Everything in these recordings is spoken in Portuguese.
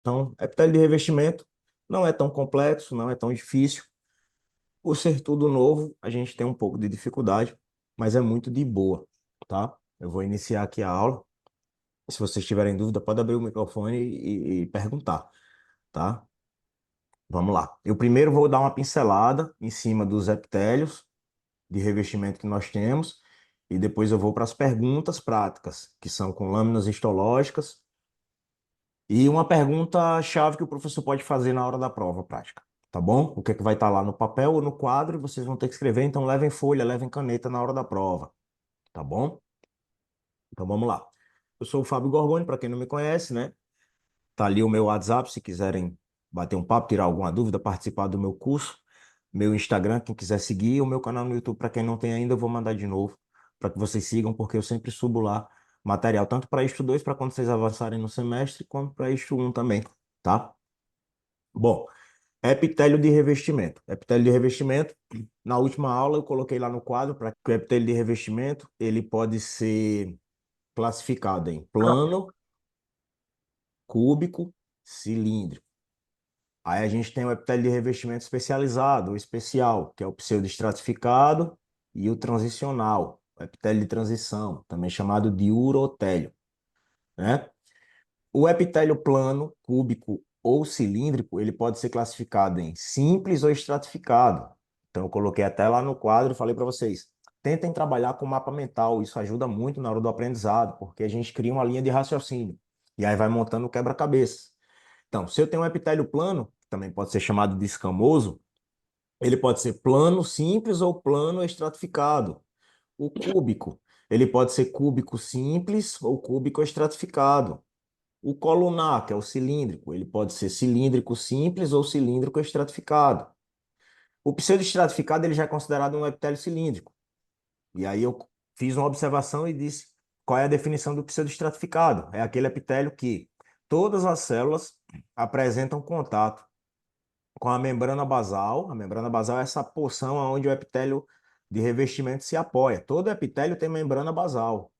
Então, epitélio de revestimento não é tão complexo, não é tão difícil. Por ser tudo novo, a gente tem um pouco de dificuldade, mas é muito de boa, tá? Eu vou iniciar aqui a aula. Se vocês tiverem dúvida, pode abrir o microfone e perguntar, tá? Vamos lá. Eu primeiro vou dar uma pincelada em cima dos epitélios de revestimento que nós temos e depois eu vou para as perguntas práticas, que são com lâminas histológicas e uma pergunta-chave que o professor pode fazer na hora da prova prática, tá bom? O que é que vai estar lá no papel ou no quadro e vocês vão ter que escrever, então levem folha, levem caneta na hora da prova, tá bom? Então vamos lá. Eu sou o Fábio Gorgoni, para quem não me conhece, né? Tá ali o meu WhatsApp, se quiserem bater um papo, tirar alguma dúvida, participar do meu curso. Meu Instagram, quem quiser seguir, o meu canal no YouTube, para quem não tem ainda, eu vou mandar de novo, para que vocês sigam, porque eu sempre subo lá material, tanto para Isto 2 para quando vocês avançarem no semestre, quanto para Isto 1 também, tá? Bom, epitélio de revestimento. Epitélio de revestimento, na última aula eu coloquei lá no quadro para que o epitélio de revestimento, ele pode ser classificado em plano, cúbico, cilíndrico. Aí a gente tem o epitélio de revestimento especializado, o especial, que é o pseudoestratificado e o transicional, o epitélio de transição, também chamado de urotélio, né? O epitélio plano, cúbico ou cilíndrico, ele pode ser classificado em simples ou estratificado. Então eu coloquei até lá no quadro e falei para vocês, tentem trabalhar com mapa mental, isso ajuda muito na hora do aprendizado, porque a gente cria uma linha de raciocínio e aí vai montando o quebra-cabeça. Então, se eu tenho um epitélio plano, que também pode ser chamado de escamoso, ele pode ser plano simples ou plano estratificado. O cúbico, ele pode ser cúbico simples ou cúbico estratificado. O colunar, que é o cilíndrico, ele pode ser cilíndrico simples ou cilíndrico estratificado. O pseudoestratificado ele já é considerado um epitélio cilíndrico. E aí eu fiz uma observação e disse qual é a definição do pseudoestratificado. É aquele epitélio que todas as células apresentam contato com a membrana basal. A membrana basal é essa porção onde o epitélio de revestimento se apoia. Todo epitélio tem membrana basal.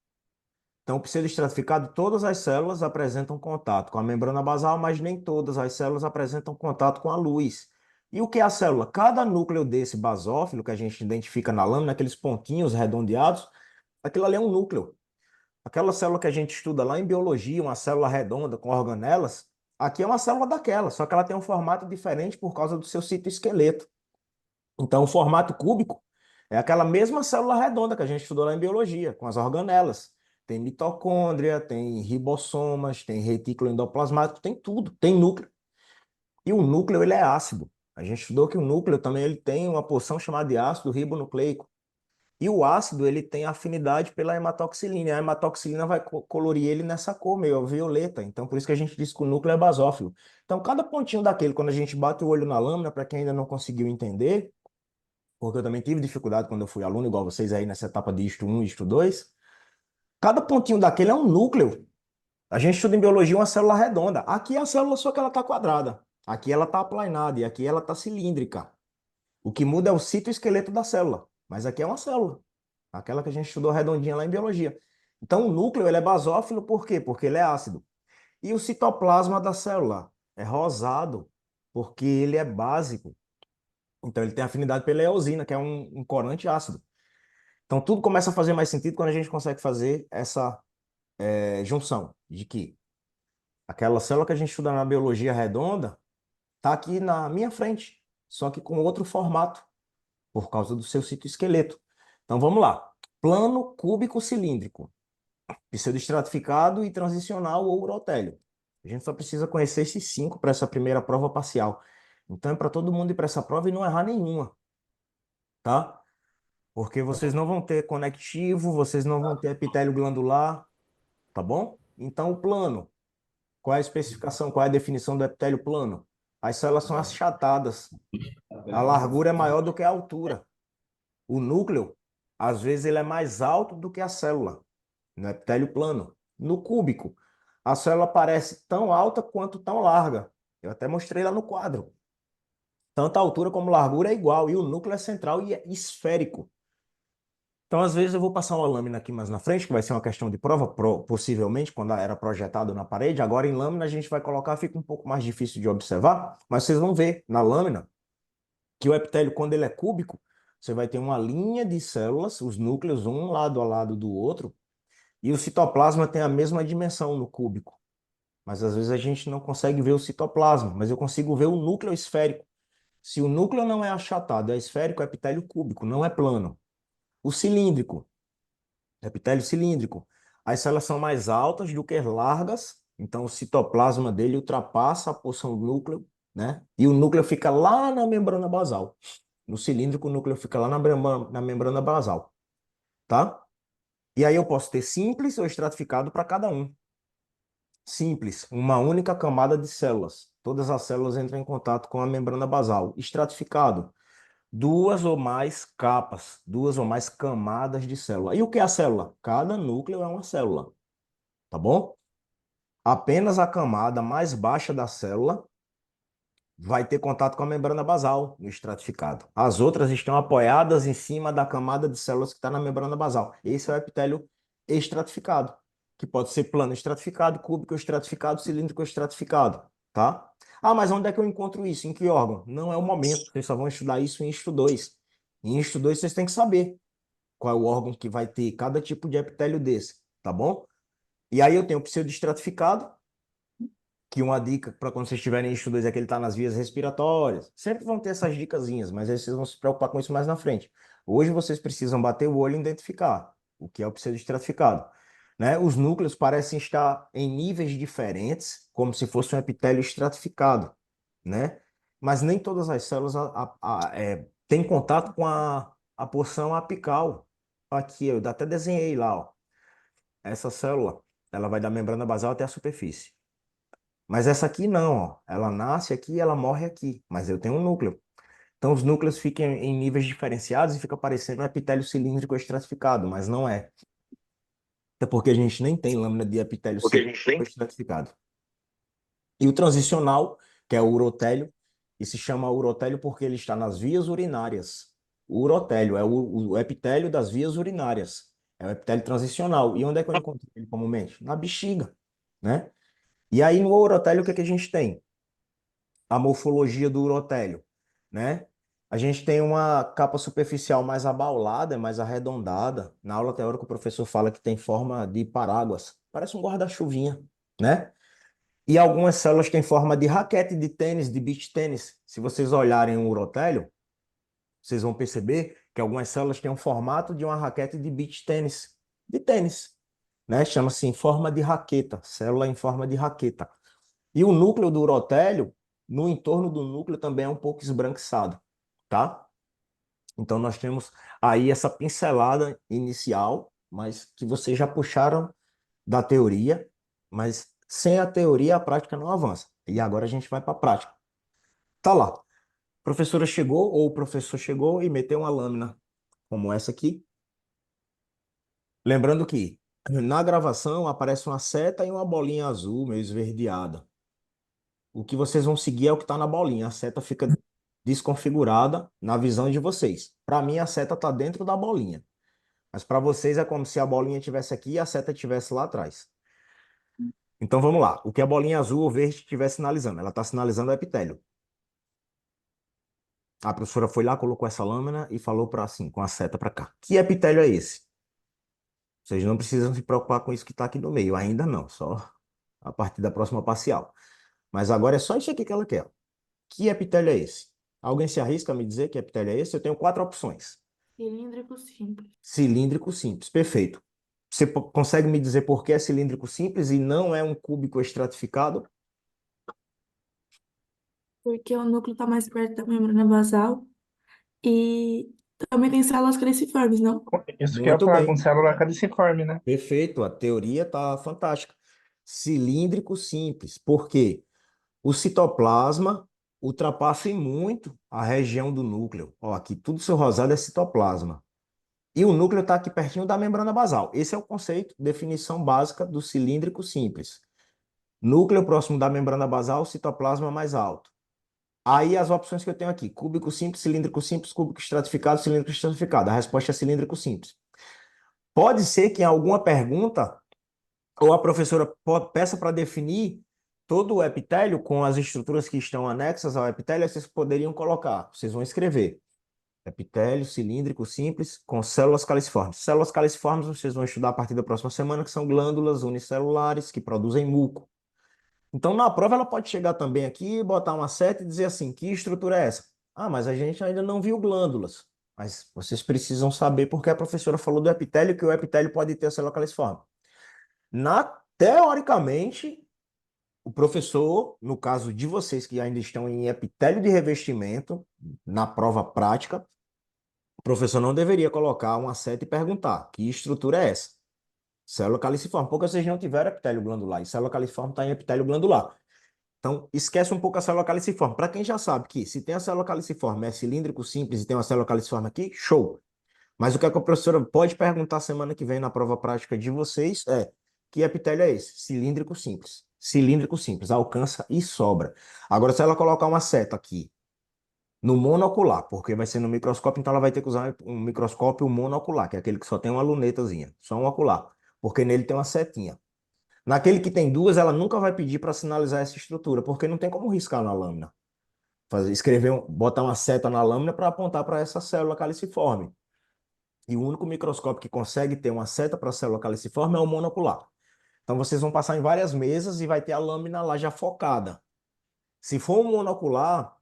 Então, o pseudoestratificado, todas as células apresentam contato com a membrana basal, mas nem todas as células apresentam contato com a luz. E o que é a célula? Cada núcleo desse basófilo que a gente identifica na lâmina, aqueles pontinhos redondeados, aquilo ali é um núcleo. Aquela célula que a gente estuda lá em biologia, uma célula redonda com organelas, aqui é uma célula daquela, só que ela tem um formato diferente por causa do seu citoesqueleto. Então, o formato cúbico é aquela mesma célula redonda que a gente estudou lá em biologia, com as organelas. Tem mitocôndria, tem ribossomas, tem retículo endoplasmático, tem tudo, tem núcleo. E o núcleo, ele é ácido. A gente estudou que o núcleo também ele tem uma porção chamada de ácido ribonucleico. E o ácido, ele tem afinidade pela hematoxilina. A hematoxilina vai colorir ele nessa cor meio violeta. Então, por isso que a gente diz que o núcleo é basófilo. Então, cada pontinho daquele, quando a gente bate o olho na lâmina, para quem ainda não conseguiu entender, porque eu também tive dificuldade quando eu fui aluno, igual vocês aí nessa etapa de isto um e isto 2. Cada pontinho daquele é um núcleo. A gente estuda em biologia uma célula redonda. Aqui é a célula só que ela está quadrada. Aqui ela está aplanada e aqui ela está cilíndrica. O que muda é o citoesqueleto da célula. Mas aqui é uma célula. Aquela que a gente estudou redondinha lá em biologia. Então o núcleo ele é basófilo por quê? Porque ele é ácido. E o citoplasma da célula é rosado porque ele é básico. Então ele tem afinidade pela eosina, que é um corante ácido. Então, tudo começa a fazer mais sentido quando a gente consegue fazer essa junção de que aquela célula que a gente estuda na biologia redonda está aqui na minha frente, só que com outro formato, por causa do seu citoesqueleto. Então, vamos lá. Plano cúbico cilíndrico, pseudoestratificado e transicional ou urotélio. A gente só precisa conhecer esses cinco para essa primeira prova parcial. Então, é para todo mundo ir para essa prova e não errar nenhuma, tá? Porque vocês não vão ter conectivo, vocês não vão ter epitélio glandular, tá bom? Então, o plano, qual é a especificação, qual é a definição do epitélio plano? As células são achatadas, a largura é maior do que a altura. O núcleo, às vezes, ele é mais alto do que a célula, no epitélio plano. No cúbico, a célula parece tão alta quanto tão larga. Eu até mostrei lá no quadro. Tanto a altura como a largura é igual, e o núcleo é central e é esférico. Então, às vezes, eu vou passar uma lâmina aqui mais na frente, que vai ser uma questão de prova, possivelmente, quando era projetado na parede. Agora, em lâmina, a gente vai colocar, fica um pouco mais difícil de observar, mas vocês vão ver na lâmina que o epitélio, quando ele é cúbico, você vai ter uma linha de células, os núcleos, um lado a lado do outro, e o citoplasma tem a mesma dimensão no cúbico. Mas às vezes a gente não consegue ver o citoplasma, mas eu consigo ver o núcleo esférico. Se o núcleo não é achatado, é esférico, é epitélio cúbico, não é plano. O cilíndrico, epitélio cilíndrico. As células são mais altas do que largas, então o citoplasma dele ultrapassa a porção do núcleo, né? E o núcleo fica lá na membrana basal. No cilíndrico, o núcleo fica lá na membrana basal, tá? E aí eu posso ter simples ou estratificado para cada um. Simples, uma única camada de células. Todas as células entram em contato com a membrana basal. Estratificado, duas ou mais capas, duas ou mais camadas de célula. E o que é a célula? Cada núcleo é uma célula, tá bom? Apenas a camada mais baixa da célula vai ter contato com a membrana basal no estratificado. As outras estão apoiadas em cima da camada de células que está na membrana basal. Esse é o epitélio estratificado, que pode ser plano estratificado, cúbico estratificado, cilíndrico estratificado, tá? Ah, mas onde é que eu encontro isso? Em que órgão? Não é o momento. Vocês só vão estudar isso em Insto 2. Em Insto 2 vocês têm que saber qual é o órgão que vai ter cada tipo de epitélio desse, tá bom? E aí eu tenho o pseudoestratificado, que uma dica para quando vocês estiverem em estudo é que ele está nas vias respiratórias. Sempre vão ter essas dicasinhas, mas aí vocês vão se preocupar com isso mais na frente. Hoje vocês precisam bater o olho e identificar o que é o pseudoestratificado. Né? Os núcleos parecem estar em níveis diferentes, como se fosse um epitélio estratificado, né? Mas nem todas as células têm contato com a porção apical. Aqui, eu até desenhei lá, ó. Essa célula, ela vai da membrana basal até a superfície. Mas essa aqui não, ó. Ela nasce aqui e ela morre aqui. Mas eu tenho um núcleo. Então os núcleos ficam em níveis diferenciados e fica parecendo um epitélio cilíndrico estratificado, mas não é. Até porque a gente nem tem lâmina de epitélio Porque a cilíndrico gente tem. estratificado. E o transicional, que é o urotélio, e se chama urotélio porque ele está nas vias urinárias. O urotélio é o epitélio das vias urinárias. É o epitélio transicional. E onde é que eu encontro ele comumente? Na bexiga, né? E aí no urotélio o que é que a gente tem? A morfologia do urotélio, né? A gente tem uma capa superficial mais abaulada, mais arredondada. Na aula teórica, o professor fala que tem forma de paráguas, parece um guarda-chuvinha, né? E algumas células têm forma de raquete de tênis, de beach tênis. Se vocês olharem o urotélio, vocês vão perceber que algumas células têm um formato de uma raquete de beach tênis, de tênis, né? Chama-se em forma de raqueta, célula em forma de raqueta. E o núcleo do urotélio, no entorno do núcleo também é um pouco esbranquiçado, tá? Então nós temos aí essa pincelada inicial, mas que vocês já puxaram da teoria, mas sem a teoria a prática não avança. E agora a gente vai para a prática. Tá lá. A professora chegou ou o professor chegou e meteu uma lâmina como essa aqui. Lembrando que na gravação aparece uma seta e uma bolinha azul meio esverdeada. O que vocês vão seguir é o que está na bolinha. A seta fica desconfigurada na visão de vocês. Para mim, a seta está dentro da bolinha. Mas para vocês é como se a bolinha estivesse aqui e a seta estivesse lá atrás. Então vamos lá. O que a bolinha azul ou verde estiver sinalizando? Ela está sinalizando o epitélio. A professora foi lá, colocou essa lâmina e falou para assim, com a seta para cá. Que epitélio é esse? Vocês não precisam se preocupar com isso que está aqui no meio. Ainda não, só a partir da próxima parcial. Mas agora é só isso aqui que ela quer. Que epitélio é esse? Alguém se arrisca a me dizer que epitélio é esse? Eu tenho quatro opções. Cilíndrico simples. Cilíndrico simples, perfeito. Você consegue me dizer por que é cilíndrico simples e não é um cúbico estratificado? Porque o núcleo está mais perto da membrana basal e também tem células cruciformes, não? Isso que eu ia Muito falar, com bem, célula cadiciforme, né? perfeito. A teoria está fantástica. Cilíndrico simples, por quê? O citoplasma ultrapassa em muito a região do núcleo. Ó, aqui tudo seu rosado é citoplasma. E o núcleo está aqui pertinho da membrana basal. Esse é o conceito, definição básica do cilíndrico simples. Núcleo próximo da membrana basal, citoplasma mais alto. Aí as opções que eu tenho aqui: cúbico simples, cilíndrico simples, cúbico estratificado, cilíndrico estratificado. A resposta é cilíndrico simples. Pode ser que em alguma pergunta, ou a professora peça para definir todo o epitélio com as estruturas que estão anexas ao epitélio, vocês poderiam colocar, vocês vão escrever. Epitélio cilíndrico simples com células caliciformes. Células caliciformes vocês vão estudar a partir da próxima semana, que são glândulas unicelulares que produzem muco. Então, na prova, ela pode chegar também aqui, botar uma seta e dizer assim, que estrutura é essa? Ah, mas a gente ainda não viu glândulas. Mas vocês precisam saber porque a professora falou do epitélio, que o epitélio pode ter a célula caliciforme. Teoricamente, o professor, no caso de vocês que ainda estão em epitélio de revestimento, na prova prática, o professor não deveria colocar uma seta e perguntar que estrutura é essa? Célula caliciforme, porque vocês não tiveram epitélio glandular, e célula caliciforme está em epitélio glandular. Então, esquece um pouco a célula caliciforme. Para quem já sabe que se tem a célula caliciforme é cilíndrico simples e tem uma célula caliciforme aqui, show. Mas o que a professora pode perguntar semana que vem na prova prática de vocês é que epitélio é esse? Cilíndrico simples. Cilíndrico simples, alcança e sobra. Agora, se ela colocar uma seta aqui no monocular, porque vai ser no microscópio, então ela vai ter que usar um microscópio monocular, que é aquele que só tem uma lunetazinha, só um ocular, porque nele tem uma setinha. Naquele que tem duas, ela nunca vai pedir para sinalizar essa estrutura, porque não tem como riscar na lâmina. Escrever, botar uma seta na lâmina para apontar para essa célula caliciforme. E o único microscópio que consegue ter uma seta para a célula caliciforme é o monocular. Então vocês vão passar em várias mesas e vai ter a lâmina lá já focada. Se for um monocular,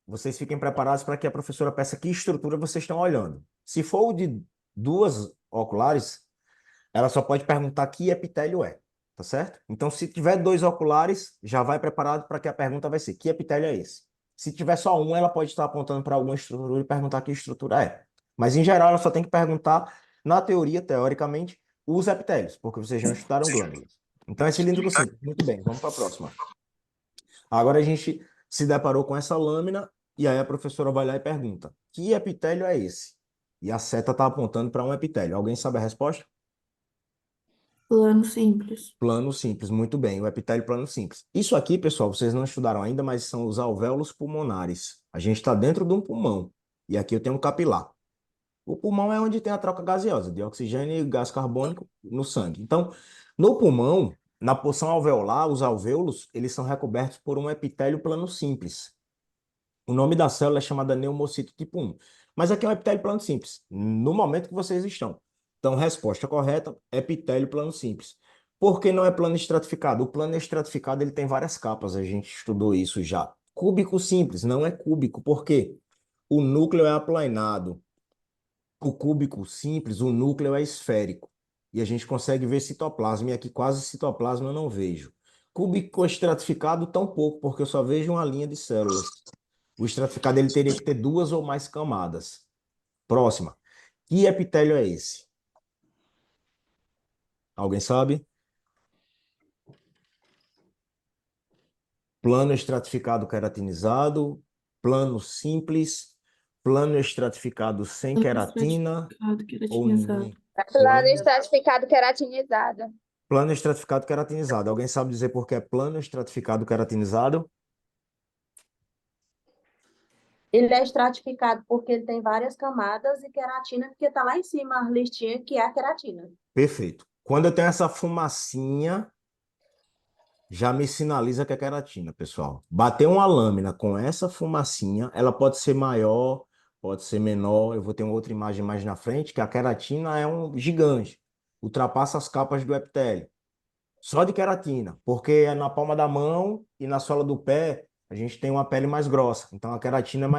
vocês fiquem preparados para que a professora peça que estrutura vocês estão olhando. Se for o de duas oculares, ela só pode perguntar que epitélio é, tá certo? Então, se tiver dois oculares, já vai preparado para que a pergunta vai ser: que epitélio é esse? Se tiver só um, ela pode estar apontando para alguma estrutura e perguntar que estrutura é. Mas, em geral, ela só tem que perguntar, na teoria, teoricamente, os epitélios, porque vocês já estudaram glândulas. Então, é cilíndrico simples. Muito bem, vamos para a próxima. Agora a gente se deparou com essa lâmina e aí a professora vai lá e pergunta: que epitélio é esse? E a seta está apontando para um epitélio. Alguém sabe a resposta? Plano simples. Plano simples, muito bem, o epitélio plano simples. Isso aqui, pessoal, vocês não estudaram ainda, mas são os alvéolos pulmonares. A gente está dentro de um pulmão. E aqui eu tenho um capilar. O pulmão é onde tem a troca gaseosa de oxigênio e gás carbônico no sangue. Então, no pulmão, na porção alveolar, os alvéolos, eles são recobertos por um epitélio plano simples. O nome da célula é chamada neumocito tipo 1. Mas aqui é um epitélio plano simples, no momento que vocês estão. Então, resposta correta, epitélio plano simples. Por que não é plano estratificado? O plano estratificado ele tem várias capas, a gente estudou isso já. Cúbico simples, não é cúbico, por quê? O núcleo é aplanado. O cúbico simples, o núcleo é esférico. E a gente consegue ver citoplasma, e aqui quase citoplasma eu não vejo. Cúbico estratificado, tão pouco, porque eu só vejo uma linha de células. O estratificado ele teria que ter duas ou mais camadas. Próxima. Que epitélio é esse? Alguém sabe? Plano estratificado queratinizado, plano simples, plano estratificado sem Plano queratina estratificado, ou queratinizado. nenhum. Plano Plano, estratificado queratinizado. plano estratificado queratinizado. Alguém sabe dizer por que é plano estratificado queratinizado? Ele é estratificado porque ele tem várias camadas e queratina porque está lá em cima a listinha que é a queratina. Perfeito. Quando eu tenho essa fumacinha, já me sinaliza que é queratina, pessoal. Bater uma lâmina com essa fumacinha, ela pode ser maior, pode ser menor. Eu vou ter uma outra imagem mais na frente, que a queratina é um gigante. Ultrapassa as capas do epitélio. Só de queratina, porque é na palma da mão e na sola do pé a gente tem uma pele mais grossa. Então a queratina é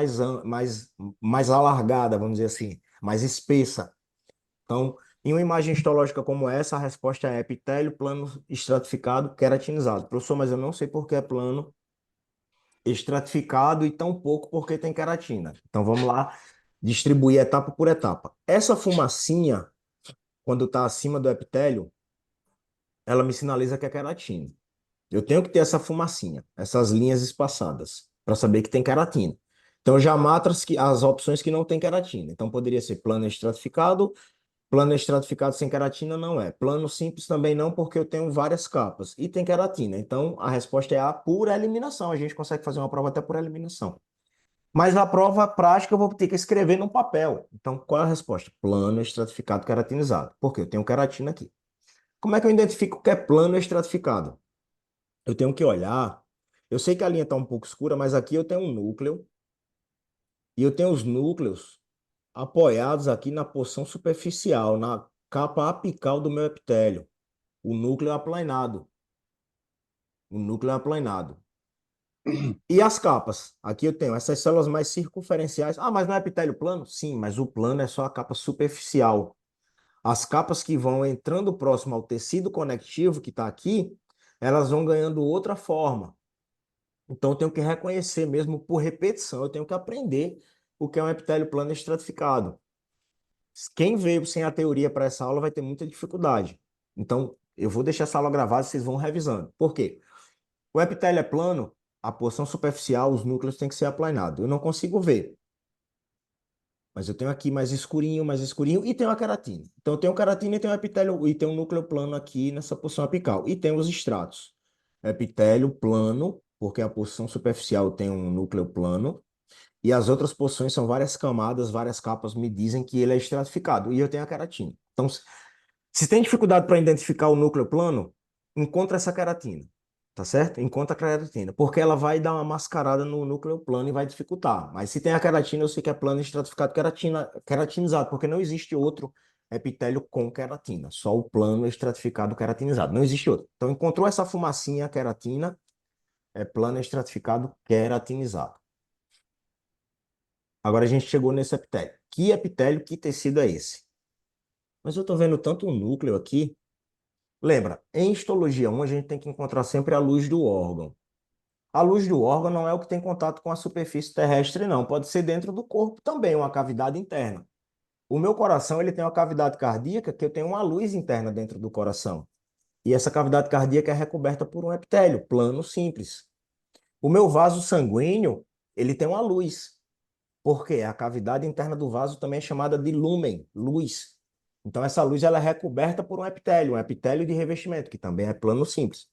mais alargada, vamos dizer assim, mais espessa. Então, em uma imagem histológica como essa, a resposta é epitélio plano estratificado queratinizado. Professor, mas eu não sei por que é plano estratificado e tão pouco porque tem queratina. Então, vamos lá distribuir etapa por etapa. Essa fumacinha, quando está acima do epitélio, ela me sinaliza que é queratina. Eu tenho que ter essa fumacinha, essas linhas espaçadas, para saber que tem queratina. Então, eu já mato as opções que não tem queratina. Então, poderia ser plano estratificado. Plano estratificado sem queratina não é. Plano simples também não, porque eu tenho várias capas. E tem queratina. Então, a resposta é A por eliminação. A gente consegue fazer uma prova até por eliminação. Mas a prova prática eu vou ter que escrever num papel. Então, qual é a resposta? Plano estratificado queratinizado. Por quê? Eu tenho queratina aqui. Como é que eu identifico que é plano estratificado? Eu tenho que olhar. Eu sei que a linha está um pouco escura, mas aqui eu tenho um núcleo e eu tenho os núcleos apoiados aqui na porção superficial, na capa apical do meu epitélio. O núcleo é aplanado. O núcleo é aplanado. E as capas? Aqui eu tenho essas células mais circunferenciais. Ah, mas não é epitélio plano? Sim, mas o plano é só a capa superficial. As capas que vão entrando próximo ao tecido conectivo que está aqui, elas vão ganhando outra forma. Então, eu tenho que reconhecer mesmo por repetição, eu tenho que aprender o que é um epitélio plano estratificado. Quem veio sem a teoria para essa aula vai ter muita dificuldade. Então, eu vou deixar essa aula gravada e vocês vão revisando. Por quê? O epitélio é plano, a porção superficial, os núcleos têm que ser aplanados. Eu não consigo ver, mas eu tenho aqui mais escurinho, e tenho a queratina. Então, eu tenho queratina e tenho epitélio, e tenho um núcleo plano aqui nessa porção apical. E tem os estratos. Epitélio plano, porque a porção superficial tem um núcleo plano, e as outras porções são várias camadas, várias capas, me dizem que ele é estratificado, e eu tenho a queratina. Então, se tem dificuldade para identificar o núcleo plano, encontra essa queratina, tá certo? Encontra a queratina, porque ela vai dar uma mascarada no núcleo plano e vai dificultar. Mas se tem a queratina, eu sei que é plano estratificado queratinizado, porque não existe outro epitélio com queratina, só o plano estratificado queratinizado, não existe outro. Então, encontrou essa fumacinha queratina, é plano estratificado queratinizado. Agora a gente chegou nesse epitélio. Que epitélio, que tecido é esse? Mas eu estou vendo tanto um núcleo aqui. Lembra, em histologia 1 a gente tem que encontrar sempre a luz do órgão. A luz do órgão não é o que tem contato com a superfície terrestre, não. Pode ser dentro do corpo também, uma cavidade interna. O meu coração ele tem uma cavidade cardíaca que eu tenho uma luz interna dentro do coração. E essa cavidade cardíaca é recoberta por um epitélio, plano simples. O meu vaso sanguíneo, ele tem uma luz. Porque a cavidade interna do vaso também é chamada de lúmen, luz. Então, essa luz ela é recoberta por um epitélio de revestimento, que também é plano simples.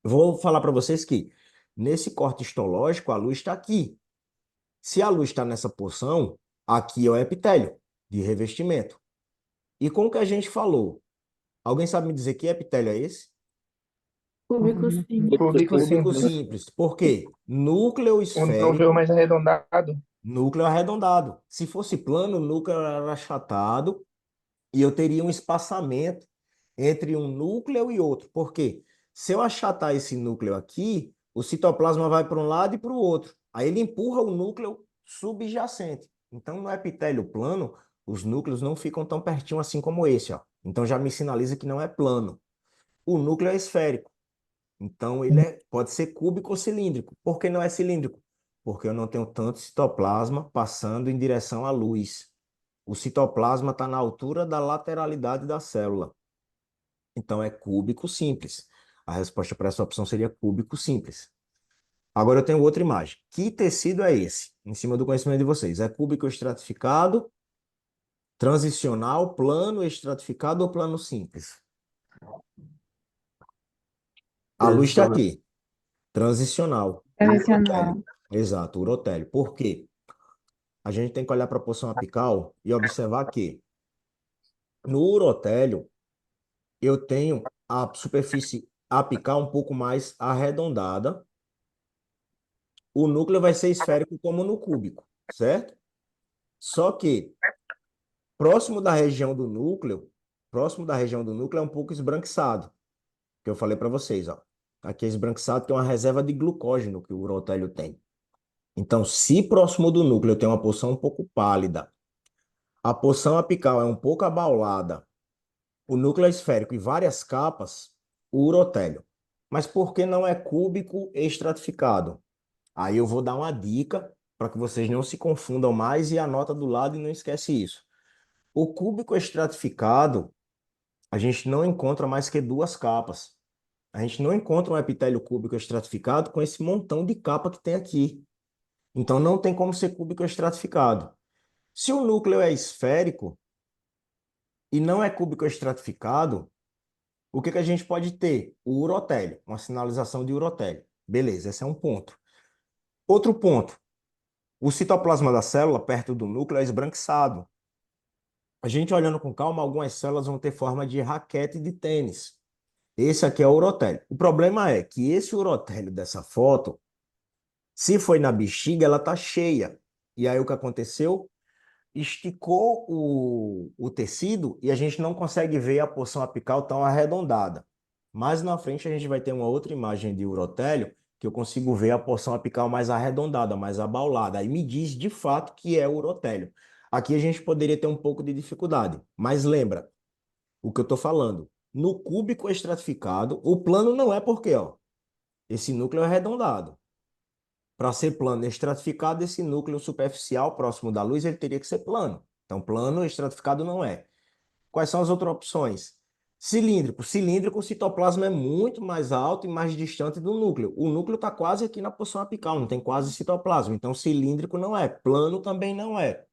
Eu vou falar para vocês que, nesse corte histológico, a luz está aqui. Se a luz está nessa porção, aqui é o epitélio de revestimento. E com o que a gente falou, alguém sabe me dizer que epitélio é esse? Cúbico simples. Cúbico Cúbico simples. simples. Por quê? Núcleo Um núcleo esférico, mais arredondado. núcleo arredondado. Se fosse plano, o núcleo era achatado e eu teria um espaçamento entre um núcleo e outro. Por quê? Se eu achatar esse núcleo aqui, o citoplasma vai para um lado e para o outro. Aí ele empurra o núcleo subjacente. Então, no epitélio plano, os núcleos não ficam tão pertinho assim como esse, ó. Então já me sinaliza que não é plano. O núcleo é esférico. Então ele pode ser cúbico ou cilíndrico. Por que não é cilíndrico? Porque eu não tenho tanto citoplasma passando em direção à luz. O citoplasma está na altura da lateralidade da célula. Então é cúbico simples. A resposta para essa opção seria cúbico simples. Agora eu tenho outra imagem. Que tecido é esse? Em cima do conhecimento de vocês. É cúbico estratificado, transicional, plano estratificado ou plano simples? A luz está aqui. Transicional. Tradicional. Urotélio. Exato, urotélio. Por quê? A gente tem que olhar para a porção apical e observar que no urotélio eu tenho a superfície apical um pouco mais arredondada. O núcleo vai ser esférico como no cúbico, certo? Só que próximo da região do núcleo é um pouco esbranquiçado, que eu falei para vocês, ó. Aqui é esbranquiçado que é uma reserva de glucógeno que o urotélio tem. Então, se próximo do núcleo tem uma porção um pouco pálida, a porção apical é um pouco abaulada, o núcleo é esférico e várias capas, o urotélio. Mas por que não é cúbico estratificado? Aí eu vou dar uma dica para que vocês não se confundam mais e anota do lado e não esquece isso. O cúbico estratificado, a gente não encontra mais que duas capas. A gente não encontra um epitélio cúbico estratificado com esse montão de capa que tem aqui. Então não tem como ser cúbico estratificado. Se o núcleo é esférico e não é cúbico estratificado, o que que a gente pode ter? O urotélio, uma sinalização de urotélio. Beleza, esse é um ponto. Outro ponto. O citoplasma da célula, perto do núcleo, é esbranquiçado. A gente olhando com calma, algumas células vão ter forma de raquete de tênis. Esse aqui é o urotélio. O problema é que esse urotélio dessa foto, se foi na bexiga, ela tá cheia. E aí o que aconteceu? Esticou o tecido e a gente não consegue ver a porção apical tão arredondada. Mais na frente a gente vai ter uma outra imagem de urotélio que eu consigo ver a porção apical mais arredondada, mais abaulada. Aí me diz de fato que é urotélio. Aqui a gente poderia ter um pouco de dificuldade, mas lembra o que eu estou falando. No cúbico estratificado, o plano não é porque, ó, esse núcleo é arredondado. Para ser plano estratificado, esse núcleo superficial próximo da luz, ele teria que ser plano. Então, plano estratificado não é. Quais são as outras opções? Cilíndrico. Cilíndrico, o citoplasma é muito mais alto e mais distante do núcleo. O núcleo está quase aqui na porção apical, não tem quase citoplasma. Então, cilíndrico não é. Plano também não é.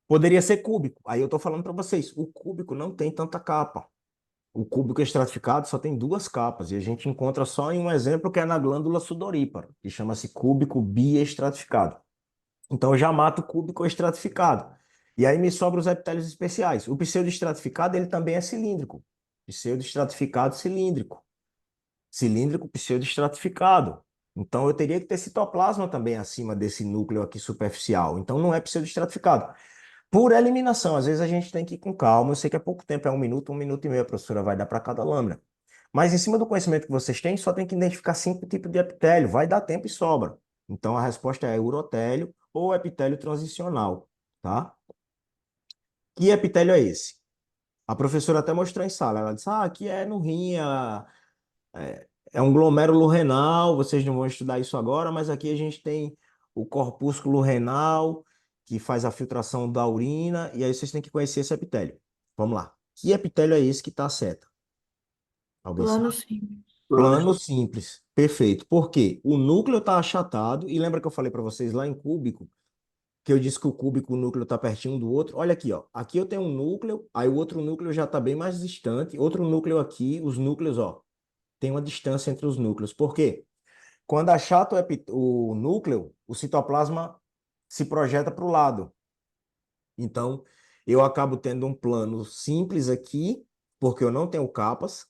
Poderia ser cúbico. Aí eu estou falando para vocês, o cúbico não tem tanta capa. O cúbico estratificado só tem duas capas e a gente encontra só em um exemplo que é na glândula sudorípara, que chama-se cúbico biestratificado. Então eu já mato o cúbico estratificado. E aí me sobram os epitélios especiais. O pseudoestratificado, ele também é cilíndrico. Pseudoestratificado cilíndrico. Cilíndrico pseudoestratificado. Então eu teria que ter citoplasma também acima desse núcleo aqui superficial. Então não é pseudoestratificado. Por eliminação, às vezes a gente tem que ir com calma. Eu sei que é pouco tempo, é um minuto e meio a professora vai dar para cada lâmina. Mas em cima do conhecimento que vocês têm, só tem que identificar 5 tipos de epitélio. Vai dar tempo e sobra. Então a resposta é urotélio ou epitélio transicional, tá? Que epitélio é esse? A professora até mostrou em sala. Ela disse: aqui é no rim, é um glomérulo renal. Vocês não vão estudar isso agora, mas aqui a gente tem o corpúsculo renal, que faz a filtração da urina, e aí vocês têm que conhecer esse epitélio. Vamos lá. Que epitélio é esse que está a seta? Alguém Plano sabe? sim. Plano simples. Perfeito. Por quê? O núcleo está achatado, e lembra que eu falei para vocês lá em cúbico, que eu disse que o cúbico, o núcleo está pertinho um do outro? Olha aqui, ó. Aqui eu tenho um núcleo, aí o outro núcleo já está bem mais distante, outro núcleo aqui, os núcleos, ó, tem uma distância entre os núcleos. Por quê? Quando achata o núcleo, o citoplasma se projeta para o lado. Então, eu acabo tendo um plano simples aqui, porque eu não tenho capas.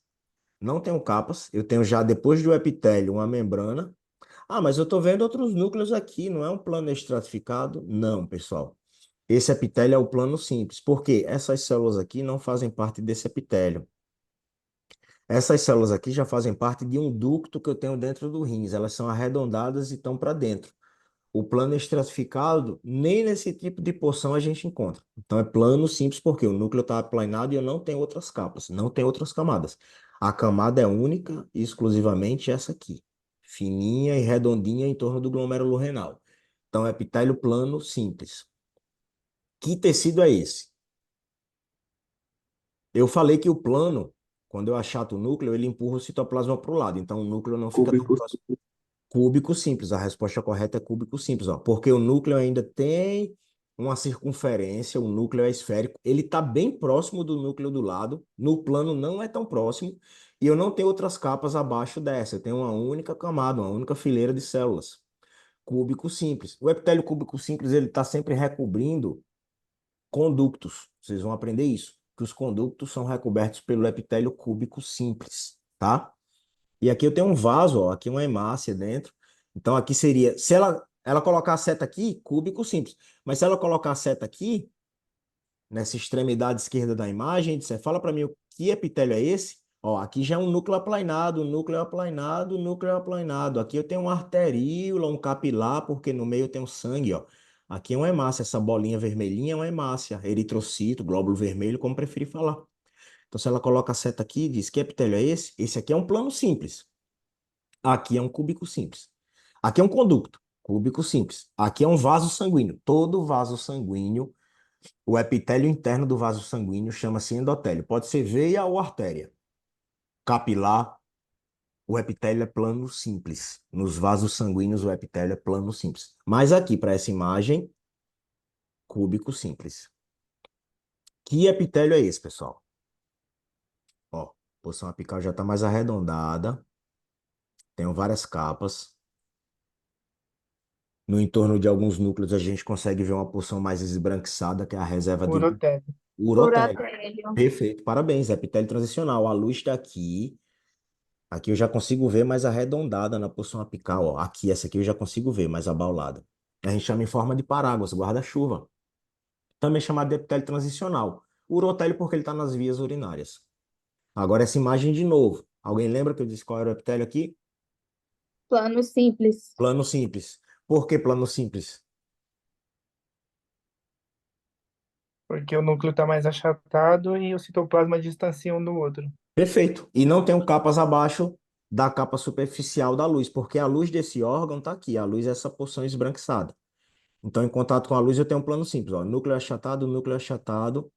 Não tenho capas. Eu tenho já, depois do epitélio, uma membrana. Ah, mas eu estou vendo outros núcleos aqui. Não é um plano estratificado? Não, pessoal. Esse epitélio é o plano simples. Por quê? Essas células aqui não fazem parte desse epitélio. Essas células aqui já fazem parte de um ducto que eu tenho dentro do rins. Elas são arredondadas e estão para dentro. O plano estratificado, nem nesse tipo de porção a gente encontra. Então é plano simples porque o núcleo está aplanado e eu não tenho outras capas, não tem outras camadas. A camada é única e exclusivamente essa aqui, fininha e redondinha em torno do glomérulo renal. Então é epitélio plano simples. Que tecido é esse? Eu falei que o plano, quando eu achato o núcleo, ele empurra o citoplasma para o lado. Então o núcleo não fica tão próximo. Cúbico simples, a resposta correta é cúbico simples, ó, porque o núcleo ainda tem uma circunferência, o núcleo é esférico, ele está bem próximo do núcleo do lado, no plano não é tão próximo, e eu não tenho outras capas abaixo dessa, eu tenho uma única camada, uma única fileira de células. Cúbico simples. O epitélio cúbico simples, ele está sempre recobrindo conductos, vocês vão aprender isso, que os conductos são recobertos pelo epitélio cúbico simples, tá? E aqui eu tenho um vaso, ó, aqui uma hemácia dentro. Então aqui seria, se ela colocar a seta aqui, cúbico simples. Mas se ela colocar a seta aqui, nessa extremidade esquerda da imagem, disser, fala para mim o que epitélio é esse? Ó, aqui já é um núcleo aplanado, núcleo aplanado, núcleo aplanado. Aqui eu tenho uma arteríola, um capilar, porque no meio eu tenho sangue, ó. Aqui é uma hemácia, essa bolinha vermelhinha é uma hemácia, eritrocito, glóbulo vermelho, como preferir falar. Então, se ela coloca a seta aqui e diz que epitélio é esse? Esse aqui é um plano simples. Aqui é um cúbico simples. Aqui é um conducto, cúbico simples. Aqui é um vaso sanguíneo. Todo vaso sanguíneo, o epitélio interno do vaso sanguíneo chama-se endotélio. Pode ser veia ou artéria. Capilar, o epitélio é plano simples. Nos vasos sanguíneos, o epitélio é plano simples. Mas aqui, para essa imagem, cúbico simples. Que epitélio é esse, pessoal? Ó, a porção apical já está mais arredondada. Tenho várias capas. No entorno de alguns núcleos a gente consegue ver uma porção mais esbranquiçada, que é a reserva de Urotélio. urotélio. Urotélio. Perfeito, parabéns, epitélio transicional. A luz está aqui. Aqui eu já consigo ver mais arredondada na porção apical, ó. Aqui, essa aqui eu já consigo ver mais abaulada. A gente chama em forma de paráguas, guarda-chuva. Também chamado de epitélio transicional. Urotélio porque ele está nas vias urinárias. Agora essa imagem de novo. Alguém lembra que eu disse qual era o epitélio aqui? Plano simples. Plano simples. Por que plano simples? Porque o núcleo está mais achatado e o citoplasma distancia um do outro. Perfeito. E não tenho capas abaixo da capa superficial da luz, porque a luz desse órgão está aqui. A luz é essa porção esbranquiçada. Então, em contato com a luz, eu tenho um plano simples. Ó. Núcleo achatado,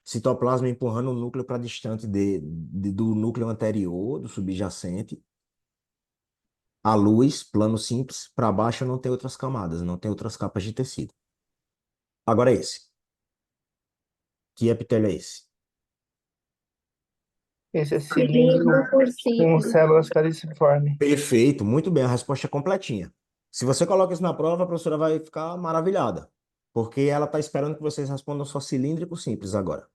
citoplasma empurrando o núcleo para distante do núcleo anterior, do subjacente. A luz, plano simples, para baixo não tem outras camadas, não tem outras capas de tecido. Agora esse. Que epitélio é esse? Esse é cilíndrico Cilíndrico com simples. células caliciformes. Perfeito, muito bem, a resposta é completinha. Se você coloca isso na prova, a professora vai ficar maravilhada, porque ela está esperando que vocês respondam só cilíndrico simples agora,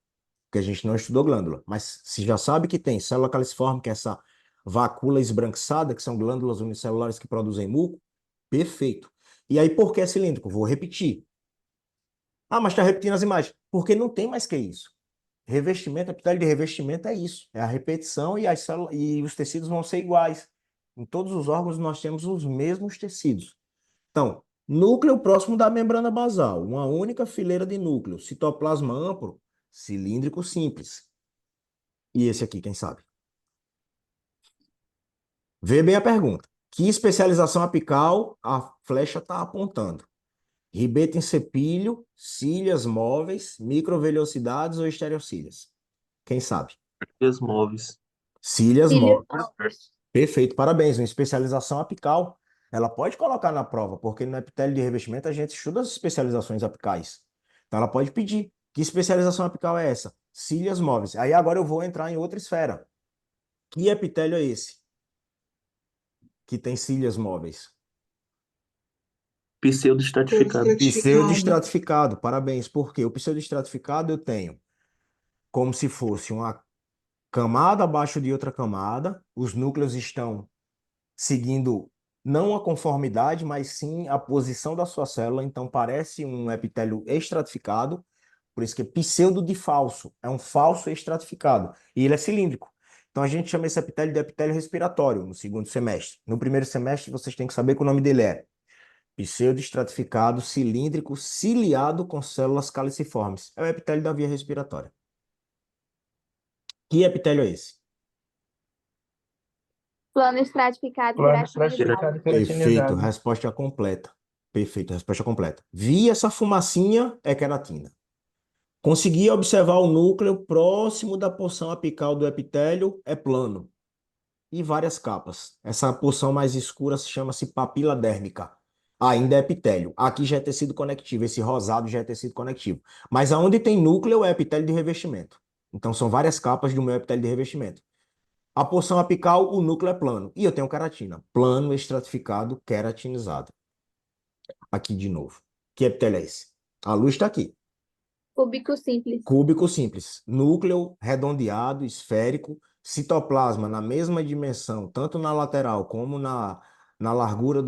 porque a gente não estudou glândula. Mas se já sabe que tem célula caliciforme, que é essa vacula esbranquiçada, que são glândulas unicelulares que produzem muco, perfeito. E aí, por que é cilíndrico? Vou repetir. Ah, mas está repetindo as imagens. Porque não tem mais que isso. Revestimento, epitélio de revestimento é isso. É a repetição e, as células, e os tecidos vão ser iguais. Em todos os órgãos nós temos os mesmos tecidos. Então, núcleo próximo da membrana basal, uma única fileira de núcleo, citoplasma amplo, cilíndrico simples. E esse aqui, quem sabe? Vê bem a pergunta. Que especialização apical a flecha está apontando? Ribeto em cepilho, cílias móveis, microvelhosidades ou estereocílias? Quem sabe? Os móveis. Cílias Cílios móveis. móveis. Perfeito, parabéns. Uma especialização apical. Ela pode colocar na prova, porque no epitélio de revestimento a gente estuda as especializações apicais. Então ela pode pedir. Que especialização apical é essa? Cílias móveis. Aí agora eu vou entrar em outra esfera. Que epitélio é esse? Que tem cílias móveis? Pseudoestratificado. Pseudoestratificado, parabéns. Por quê? O pseudoestratificado eu tenho como se fosse uma camada abaixo de outra camada, os núcleos estão seguindo não a conformidade, mas sim a posição da sua célula, então parece um epitélio estratificado, por isso que é pseudo de falso, é um falso estratificado, e ele é cilíndrico. Então a gente chama esse epitélio de epitélio respiratório no segundo semestre. No primeiro semestre vocês têm que saber que o nome dele é pseudo-estratificado, cilíndrico, ciliado com células caliciformes. É o epitélio da via respiratória. Que epitélio é esse? Plano estratificado e Plano queratinizado. estratificado e Perfeito, queratinizado. resposta completa. Perfeito, resposta completa. Vi essa fumacinha, é queratina. Consegui observar o núcleo próximo da porção apical do epitélio, é plano. E várias capas. Essa porção mais escura chama-se papila dérmica. Ainda é epitélio. Aqui já é tecido conectivo, esse rosado já é tecido conectivo. Mas aonde tem núcleo é epitélio de revestimento. Então são várias capas do meu epitélio de revestimento. A porção apical, o núcleo é plano. E eu tenho queratina. Plano, estratificado, queratinizado. Aqui de novo. Que epitélio é esse? A luz está aqui. Cúbico simples. Cúbico simples. Núcleo redondeado, esférico. Citoplasma na mesma dimensão, tanto na lateral como na largura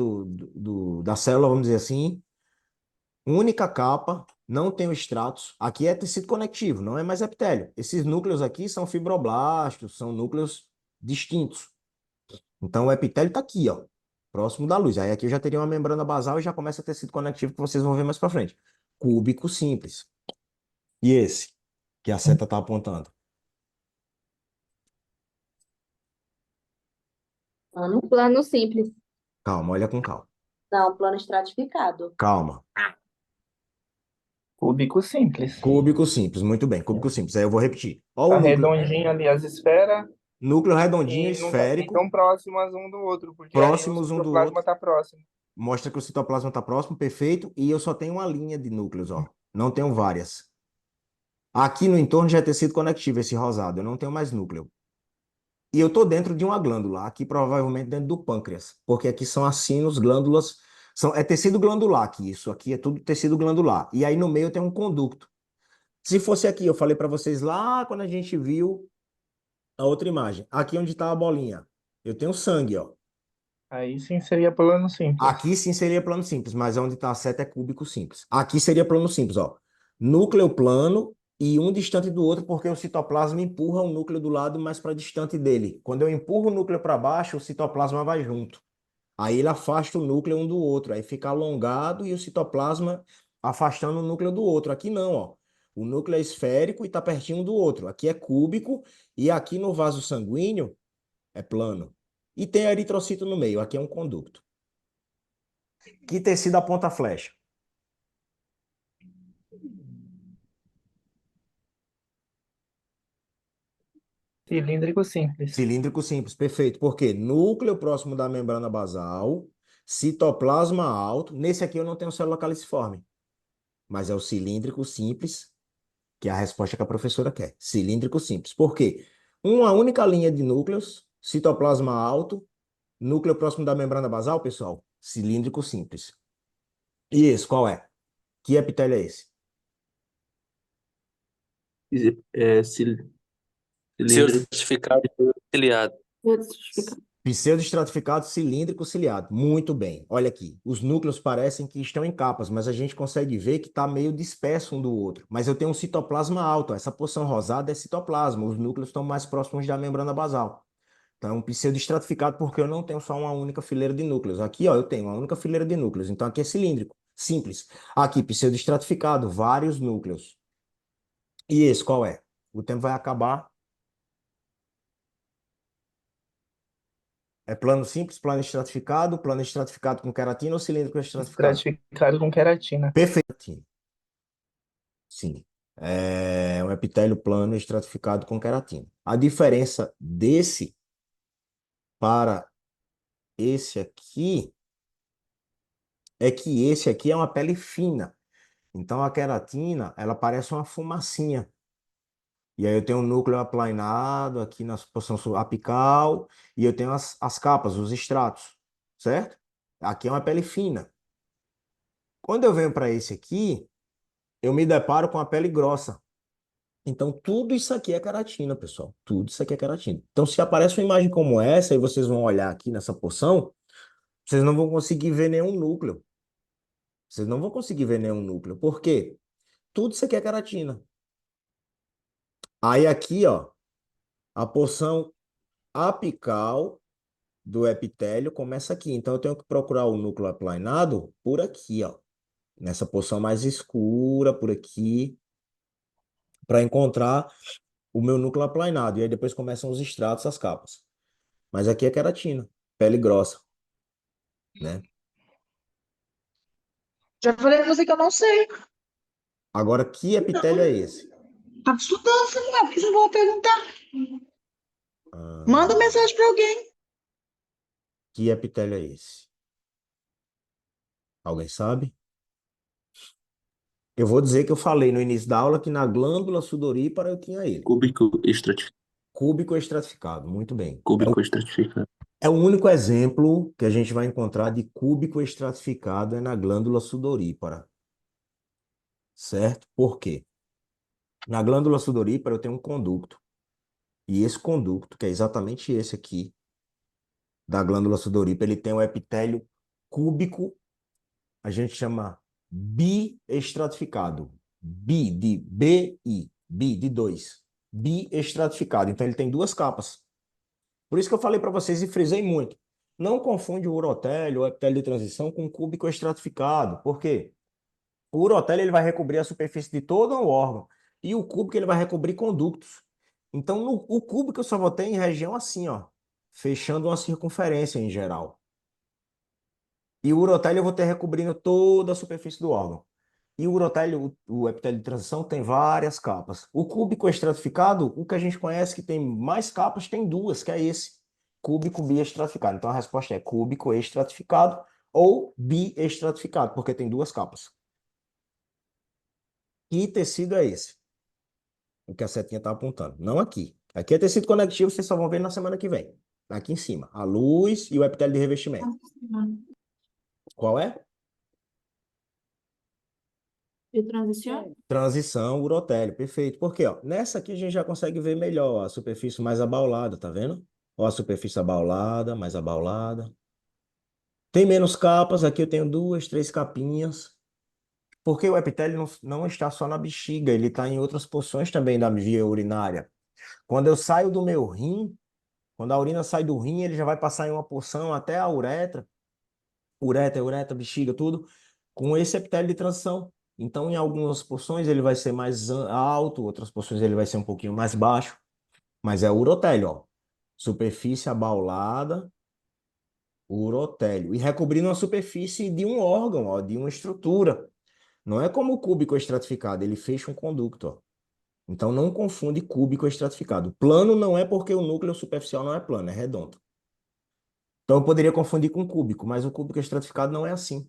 da célula, vamos dizer assim. Única capa, não tem os estratos. Aqui é tecido conectivo, não é mais epitélio. Esses núcleos aqui são fibroblastos, são núcleos distintos. Então, o epitélio está aqui, ó, próximo da luz. Aí aqui eu já teria uma membrana basal e já começa tecido conectivo que vocês vão ver mais para frente. Cúbico simples. E esse, que a seta está apontando? Plano simples. Calma, olha com calma. Não, plano estratificado. Calma. Cúbico simples. Cúbico simples, muito bem, cúbico simples. Aí eu vou repetir. Ó, Tá o núcleo. redondinho ali as esferas Núcleo redondinho, e não tá assim esférico, tão próximas um do outro, porque aí o próximos um do citoplasma outro. tá próximo. Mostra que o citoplasma está próximo, perfeito. E eu só tenho uma linha de núcleos, ó. Não tenho várias. Aqui no entorno já é tecido conectivo, esse rosado. Eu não tenho mais núcleo. E eu estou dentro de uma glândula, aqui provavelmente dentro do pâncreas, porque aqui são acinos, glândulas É tecido glandular aqui. Isso aqui é tudo tecido glandular. E aí no meio tem um conducto. Se fosse aqui, eu falei para vocês lá quando a gente viu a outra imagem. Aqui onde está a bolinha. Eu tenho sangue, ó. Aí sim seria plano simples. Aqui sim seria plano simples, mas onde está a seta é cúbico simples. Aqui seria plano simples, ó. Núcleo plano e um distante do outro, porque o citoplasma empurra o núcleo do lado mais para distante dele. Quando eu empurro o núcleo para baixo, o citoplasma vai junto. Aí ele afasta o núcleo um do outro, aí fica alongado e o citoplasma afastando o núcleo do outro. Aqui não, ó. O núcleo é esférico e está pertinho um do outro. Aqui é cúbico e aqui no vaso sanguíneo é plano. E tem eritrocito no meio, aqui é um conducto. Que tecido aponta a flecha? Cilíndrico simples. Cilíndrico simples, perfeito. Por quê? Núcleo próximo da membrana basal, citoplasma alto. Nesse aqui eu não tenho célula caliciforme, mas é o cilíndrico simples, que é a resposta que a professora quer. Cilíndrico simples. Por quê? Uma única linha de núcleos, citoplasma alto, núcleo próximo da membrana basal, pessoal, cilíndrico simples. E esse, qual é? Que epitélio é esse? É, cilíndrico. Certificado ciliado. Pseudoestratificado cilíndrico ciliado. Muito bem. Olha aqui. Os núcleos parecem que estão em capas, mas a gente consegue ver que está meio disperso um do outro. Mas eu tenho um citoplasma alto. Essa porção rosada é citoplasma. Os núcleos estão mais próximos da membrana basal. Então, é um pseudoestratificado porque eu não tenho só uma única fileira de núcleos. Aqui, ó, eu tenho uma única fileira de núcleos. Então, aqui é cilíndrico. Simples. Aqui, pseudoestratificado, vários núcleos. E esse, qual é? O tempo vai acabar. É plano simples, plano estratificado com queratina ou cilíndrico estratificado? Estratificado com queratina. Perfeito. Sim. É um epitélio plano estratificado com queratina. A diferença desse para esse aqui é que esse aqui é uma pele fina. Então a queratina, ela parece uma fumacinha. E aí eu tenho um núcleo aplainado aqui na posição apical e eu tenho as capas, os estratos, certo? Aqui é uma pele fina. Quando eu venho para esse aqui, eu me deparo com a pele grossa. Então, tudo isso aqui é queratina, pessoal. Tudo isso aqui é queratina. Então, se aparece uma imagem como essa, e vocês vão olhar aqui nessa porção, vocês não vão conseguir ver nenhum núcleo. Vocês não vão conseguir ver nenhum núcleo. Por quê? Tudo isso aqui é queratina. Aí aqui, ó, a porção apical do epitélio começa aqui. Então, eu tenho que procurar o núcleo aplainado por aqui, ó. Nessa porção mais escura, por aqui, para encontrar o meu núcleo aplainado. E aí depois começam os estratos, as capas. Mas aqui é queratina, pele grossa, né? Já falei pra você que eu não sei. Agora, que epitélio é esse? Tá estudando, Samuel, por que você não vai perguntar? Ah, Manda mensagem pra alguém. que epitélio é esse? Alguém sabe? Eu vou dizer que eu falei no início da aula que na glândula sudorípara eu tinha ele. Cúbico estratificado. Cúbico estratificado, muito bem. Cúbico estratificado. É o único exemplo que a gente vai encontrar de cúbico estratificado é na glândula sudorípara. Certo? Por quê? Na glândula sudorípara eu tenho um conducto. E esse conducto, que é exatamente esse aqui, da glândula sudorípara, ele tem um epitélio cúbico, a gente chama biestratificado. Bi de BI, bi de 2. Biestratificado. Então ele tem duas capas. Por isso que eu falei para vocês e frisei muito. Não confunde o urotélio, o epitélio de transição com o cúbico estratificado. Por quê? O urotélio ele vai recobrir a superfície de todo o órgão. E o cúbico ele vai recobrir conductos. Então, o cúbico eu só vou ter em região assim, ó, fechando uma circunferência em geral. E o urotélio eu vou ter recobrindo toda a superfície do órgão. E o urotélio, o epitélio de transição, tem várias capas. O cúbico estratificado, o que a gente conhece que tem mais capas, tem duas, que é esse. Cúbico biestratificado. Então a resposta é cúbico estratificado ou biestratificado, porque tem duas capas. Que tecido é esse? O que a setinha está apontando. Não aqui. Aqui é tecido conectivo, vocês só vão ver na semana que vem. Aqui em cima. A luz e o epitélio de revestimento. Qual é? De transição? Transição, urotélio, perfeito. Por quê? Ó, nessa aqui a gente já consegue ver melhor ó, a superfície mais abaulada, tá vendo? Ó, a superfície abaulada, mais abaulada. Tem menos capas, aqui eu tenho duas, três capinhas. Porque o epitélio não está só na bexiga, ele está em outras porções também da via urinária. Quando eu saio do meu rim, quando a urina sai do rim, ele já vai passar em uma porção até a uretra, bexiga, tudo, com esse epitélio de transição. Então, em algumas porções ele vai ser mais alto, outras porções ele vai ser um pouquinho mais baixo, mas é o urotélio, ó. Superfície abaulada, urotélio. E recobrindo a superfície de um órgão, ó, de uma estrutura. Não é como o cúbico estratificado, ele fecha um conducto, ó. Então não confunde cúbico estratificado. Plano não é porque o núcleo superficial não é plano, é redondo. Então eu poderia confundir com cúbico, mas o cúbico estratificado não é assim.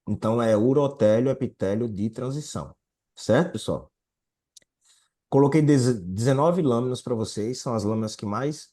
Então é urotélio, epitélio de transição. Certo, pessoal? Coloquei 19 lâminas para vocês, são as lâminas que mais